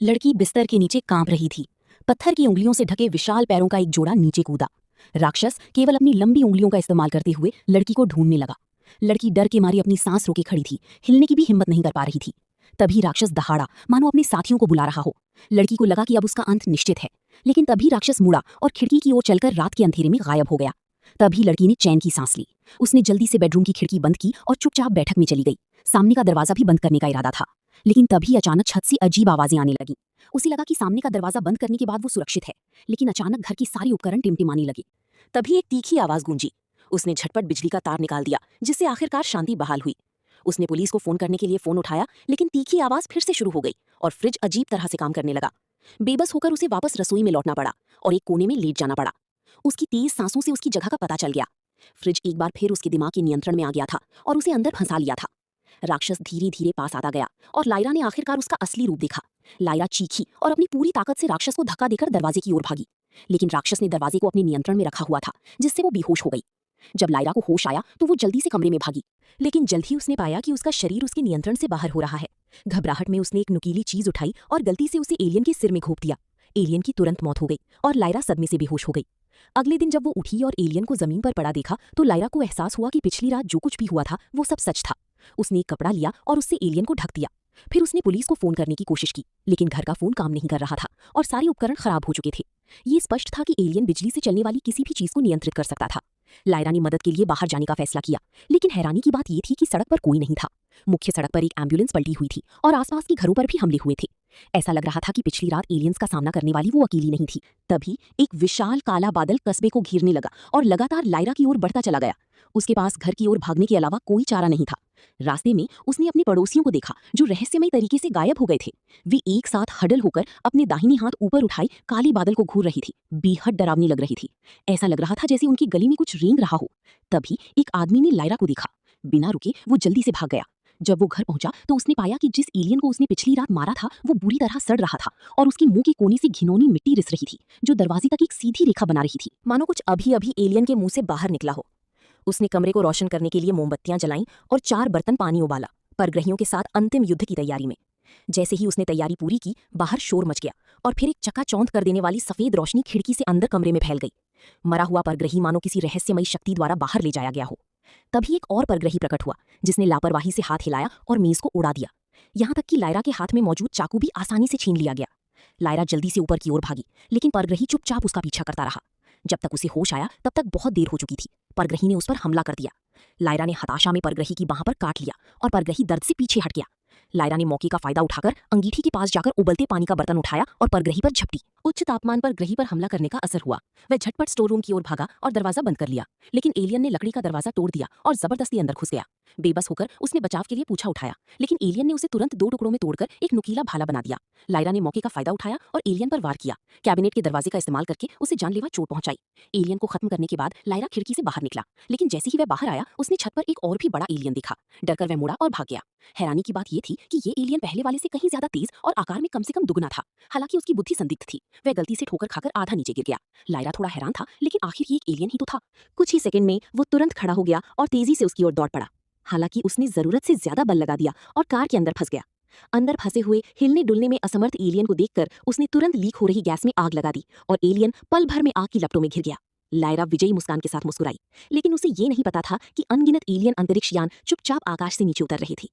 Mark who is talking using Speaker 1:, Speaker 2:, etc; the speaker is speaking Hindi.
Speaker 1: लड़की बिस्तर के नीचे कांप रही थी। पत्थर की उंगलियों से ढके विशाल पैरों का एक जोड़ा नीचे कूदा। राक्षस केवल अपनी लंबी उंगलियों का इस्तेमाल करते हुए लड़की को ढूंढने लगा। लड़की डर के मारी अपनी सांस रोके खड़ी थी, हिलने की भी हिम्मत नहीं कर पा रही थी। तभी राक्षस दहाड़ा, मानो अपने साथियों को बुला रहा हो। लड़की को लगा कि अब उसका अंत निश्चित है, लेकिन तभी राक्षस मुड़ा और खिड़की की ओर चलकर रात के अंधेरे में गायब हो गया। तभी लड़की ने चैन की सांस ली। उसने जल्दी से बेडरूम की खिड़की बंद की और चुपचाप बैठक में चली गई। सामने का दरवाजा भी बंद करने का इरादा था, लेकिन तभी अचानक छत से अजीब आवाजें आने लगी। उसे लगा कि सामने का दरवाजा बंद करने के बाद वो सुरक्षित है, लेकिन अचानक घर की सारी उपकरण टिमटिमाने लगे। तभी एक तीखी आवाज गूंजी। उसने झटपट बिजली का तार निकाल दिया, जिससे आखिरकार शांति बहाल हुई। उसने पुलिस को फोन करने के लिए फोन उठाया, लेकिन तीखी आवाज फिर से शुरू हो गई और फ्रिज अजीब तरह से काम करने लगा। बेबस होकर उसे वापस रसोई में लौटना पड़ा और एक कोने में लेट जाना पड़ा। उसकी तेज सांसों से उसकी जगह का पता चल गया। फ्रिज एक बार फिर उसके दिमाग के नियंत्रण में आ गया था और उसे अंदर फंसा लिया था। राक्षस धीरे धीरे पास आता गया और लायरा ने आखिरकार उसका असली रूप देखा। लायरा चीखी और अपनी पूरी ताकत से राक्षस को धक्का देकर दरवाजे की ओर भागी, लेकिन राक्षस ने दरवाजे को अपने नियंत्रण में रखा हुआ था, जिससे वो बेहोश हो गई। जब लायरा को होश आया तो वो जल्दी से कमरे में भागी, लेकिन जल्द ही उसने पाया कि उसका शरीर उसके नियंत्रण से बाहर हो रहा है। घबराहट में उसने एक नुकीली चीज उठाई और गलती से उसे एलियन के सिर में घोंप दिया। एलियन की तुरंत मौत हो गई और लायरा सदमे से बेहोश हो गई। अगले दिन जब वो उठी और एलियन को जमीन पर पड़ा देखा तो लायरा को एहसास हुआ कि पिछली रात जो कुछ भी हुआ था वो सब सच था। उसने एक कपड़ा लिया और उससे एलियन को ढक दिया। फिर उसने पुलिस को फोन करने की कोशिश की, लेकिन घर का फोन काम नहीं कर रहा था और सारे उपकरण खराब हो चुके थे। ये स्पष्ट था कि एलियन बिजली से चलने वाली किसी भी चीज को नियंत्रित कर सकता था। लायरा ने मदद के लिए बाहर जाने का फैसला किया, लेकिन हैरानी की बात यह थी कि सड़क पर कोई नहीं था। मुख्य सड़क पर एक एम्बुलेंस पलटी हुई थी और आसपास के घरों पर भी हमले हुए थे। ऐसा लग रहा था कि पिछली रात एलियंस का सामना करने वाली वो अकेली नहीं थी। तभी एक विशाल काला बादल कस्बे को घेरने लगा और लगातार लायरा की ओर बढ़ता चला गया। उसके पास घर की ओर भागने के अलावा कोई चारा नहीं था। रास्ते में उसने अपने पड़ोसियों को देखा जो रहस्यमय तरीके से गायब हो गए थे। वे एक साथ हडल होकर अपने दाहिनी हाथ ऊपर उठाए काले बादल को घूर रही थी। बेहद डरावनी लग रही थी। ऐसा लग रहा था जैसे उनकी गली में कुछ रेंग रहा हो। तभी एक आदमी ने लायरा को देखा। बिना रुके वो जल्दी से भाग गया। जब वो घर पहुंचा तो उसने पाया कि जिस एलियन को उसने पिछली रात मारा था वो बुरी तरह सड़ रहा था और उसके मुंह के कोने से घिनौनी मिट्टी रिस रही थी, जो दरवाजे तक एक सीधी रेखा बना रही थी, मानो कुछ अभी अभी एलियन के मुंह से बाहर निकला हो। उसने कमरे को रोशन करने के लिए मोमबत्तियां जलाईं और 4 बर्तन पानी उबाला, परग्रहियों के साथ अंतिम युद्ध की तैयारी में। जैसे ही उसने तैयारी पूरी की, बाहर शोर मच गया और फिर एक चकाचौंध कर देने वाली सफेद रोशनी खिड़की से अंदर कमरे में फैल गई। मरा हुआ परग्रही मानो किसी रहस्यमयी शक्ति द्वारा बाहर ले जाया गया हो। तभी एक और परग्रही प्रकट हुआ, जिसने लापरवाही से हाथ हिलाया और मेज को उड़ा दिया। यहाँ तक कि लायरा के हाथ में मौजूद चाकू भी आसानी से छीन लिया गया। लायरा जल्दी से ऊपर की ओर भागी, लेकिन परग्रही चुपचाप उसका पीछा करता रहा। जब तक उसे होश आया तब तक बहुत देर हो चुकी थी। परग्रही ने उस पर हमला कर दिया। लायरा ने हताशा में परग्रही की बाह पर काट लिया और परग्रही दर्द से पीछे हट गया। लायरा ने मौके का फायदा उठाकर अंगीठी के पास जाकर उबलते पानी का बर्तन उठाया और परग्रही पर झपटी। उच्च तापमान पर ग्रही पर हमला करने का असर हुआ। वह झटपट स्टोर रूम की ओर भागा और दरवाजा बंद कर लिया, लेकिन एलियन ने लकड़ी का दरवाजा तोड़ दिया और जबरदस्ती अंदर घुस गया। बेबस होकर उसने बचाव के लिए पूछा उठाया, लेकिन एलियन ने उसे तुरंत 2 टुकड़ों में तोड़कर एक नुकीला भाला बना दिया। लायरा ने मौके का फायदा उठाया और एलियन पर वार किया। कैबिनेट के दरवाजे का इस्तेमाल करके उसे जानलेवा चोट पहुंचाई। एलियन को खत्म करने के बाद लायरा खिड़की से बाहर निकला, लेकिन जैसे ही वह बाहर आया उसने छत पर एक और भी बड़ा एलियन देखा। डरकर वह मुड़ा और भाग गया। हैरानी की बात यह थी कि ये एलियन पहले वाले से कहीं ज्यादा तेज और आकार में कम से कम दुगना था। हालांकि उसकी बुद्धि संदिग्ध थी। वह गलती से ठोकर खाकर आधा नीचे गिर गया। लायरा थोड़ा हैरान था, लेकिन आखिर ये एक एलियन ही तो था। कुछ ही सेकंड में वो तुरंत खड़ा हो गया और तेजी से उसकी ओर दौड़ पड़ा। हालांकि उसने जरूरत से ज्यादा बल लगा दिया और कार के अंदर फंस गया। अंदर फंसे हुए हिलने डुलने में असमर्थ एलियन को देखकर उसने तुरंत लीक हो रही गैस में आग लगा दी और एलियन पल भर में आग की लपटों में घिर गया। लायरा विजयी मुस्कान के साथ मुस्कुराई, लेकिन उसे ये नहीं पता था कि अनगिनत एलियन अंतरिक्ष यान चुपचाप आकाश से नीचे उतर रहे थे।